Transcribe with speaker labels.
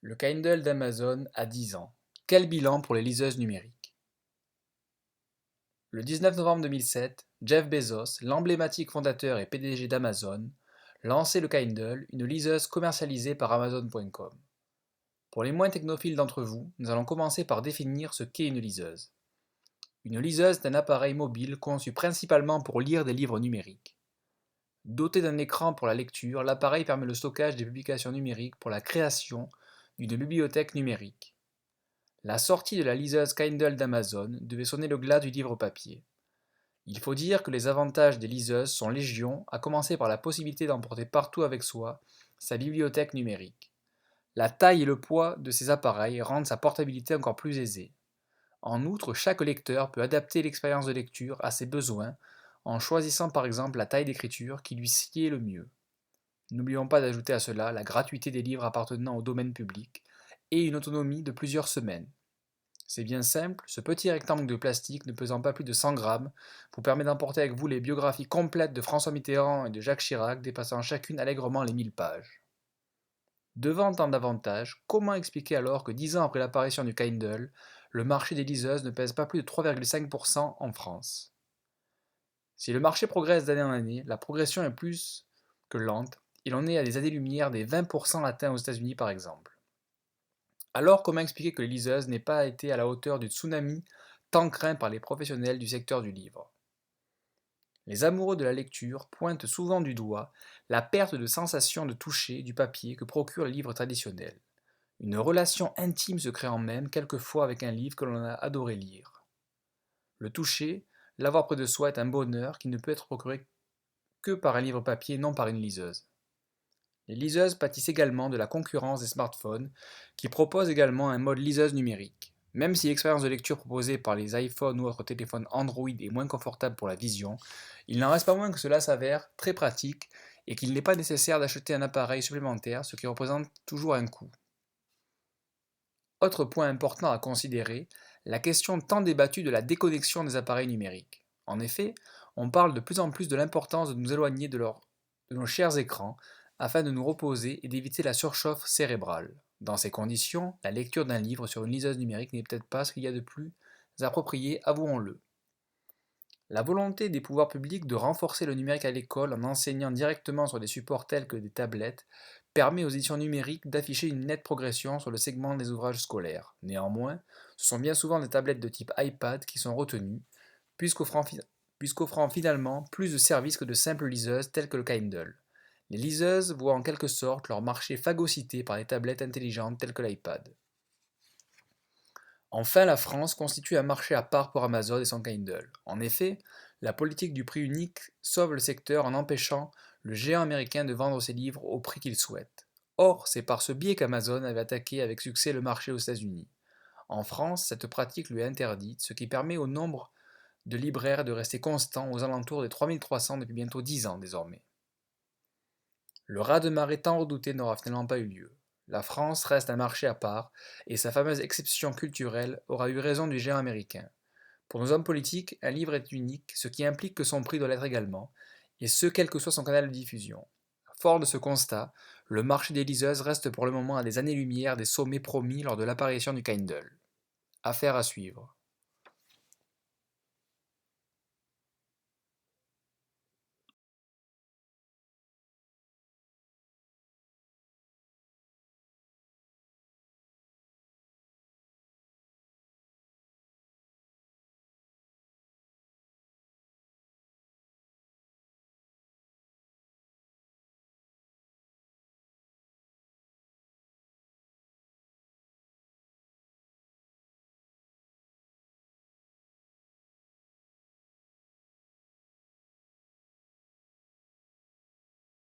Speaker 1: Le Kindle d'Amazon a 10 ans. Quel bilan pour les liseuses numériques? Le 19 novembre 2007, Jeff Bezos, l'emblématique fondateur et PDG d'Amazon, lançait le Kindle, une liseuse commercialisée par Amazon.com. Pour les moins technophiles d'entre vous, nous allons commencer par définir ce qu'est une liseuse. Une liseuse est un appareil mobile conçu principalement pour lire des livres numériques. Doté d'un écran pour la lecture, l'appareil permet le stockage des publications numériques pour la création d'une bibliothèque numérique. La sortie de la liseuse Kindle d'Amazon devait sonner le glas du livre papier. Il faut dire que les avantages des liseuses sont légion, à commencer par la possibilité d'emporter partout avec soi sa bibliothèque numérique. La taille et le poids de ces appareils rendent sa portabilité encore plus aisée. En outre, chaque lecteur peut adapter l'expérience de lecture à ses besoins en choisissant par exemple la taille d'écriture qui lui sied le mieux. N'oublions pas d'ajouter à cela la gratuité des livres appartenant au domaine public et une autonomie de plusieurs semaines. C'est bien simple, ce petit rectangle de plastique ne pesant pas plus de 100 grammes vous permet d'emporter avec vous les biographies complètes de François Mitterrand et de Jacques Chirac dépassant chacune allègrement les 1000 pages. Devant tant d'avantages, comment expliquer alors que 10 ans après l'apparition du Kindle, le marché des liseuses ne pèse pas plus de 3,5% en France? Si le marché progresse d'année en année, la progression est plus que lente, il en est à des années-lumière des 20% atteints aux États-Unis par exemple. Alors comment expliquer que les liseuses n'aient pas été à la hauteur du tsunami tant craint par les professionnels du secteur du livre? Les amoureux de la lecture pointent souvent du doigt la perte de sensation de toucher du papier que procure le livre traditionnel. Une relation intime se créant même quelquefois avec un livre que l'on a adoré lire. Le toucher, l'avoir près de soi est un bonheur qui ne peut être procuré que par un livre papier, non par une liseuse. Les liseuses pâtissent également de la concurrence des smartphones, qui proposent également un mode liseuse numérique. Même si l'expérience de lecture proposée par les iPhones ou autres téléphones Android est moins confortable pour la vision, il n'en reste pas moins que cela s'avère très pratique et qu'il n'est pas nécessaire d'acheter un appareil supplémentaire, ce qui représente toujours un coût. Autre point important à considérer, la question tant débattue de la déconnexion des appareils numériques. En effet, on parle de plus en plus de l'importance de nous éloigner de nos chers écrans afin de nous reposer et d'éviter la surchauffe cérébrale. Dans ces conditions, la lecture d'un livre sur une liseuse numérique n'est peut-être pas ce qu'il y a de plus approprié, avouons-le. La volonté des pouvoirs publics de renforcer le numérique à l'école en enseignant directement sur des supports tels que des tablettes permet aux éditions numériques d'afficher une nette progression sur le segment des ouvrages scolaires. Néanmoins, ce sont bien souvent des tablettes de type iPad qui sont retenues, puisqu'offrant finalement plus de services que de simples liseuses telles que le Kindle. Les liseuses voient en quelque sorte leur marché phagocyté par les tablettes intelligentes telles que l'iPad. Enfin, la France constitue un marché à part pour Amazon et son Kindle. En effet, la politique du prix unique sauve le secteur en empêchant le géant américain de vendre ses livres au prix qu'il souhaite. Or, c'est par ce biais qu'Amazon avait attaqué avec succès le marché aux États-Unis. En France, cette pratique lui est interdite, ce qui permet au nombre de libraires de rester constant aux alentours des 3300 depuis bientôt 10 ans désormais. Le raz-de-marée tant redouté n'aura finalement pas eu lieu. La France reste un marché à part, et sa fameuse exception culturelle aura eu raison du géant américain. Pour nos hommes politiques, un livre est unique, ce qui implique que son prix doit l'être également, et ce quel que soit son canal de diffusion. Fort de ce constat, le marché des liseuses reste pour le moment à des années-lumière des sommets promis lors de l'apparition du Kindle. Affaire à suivre.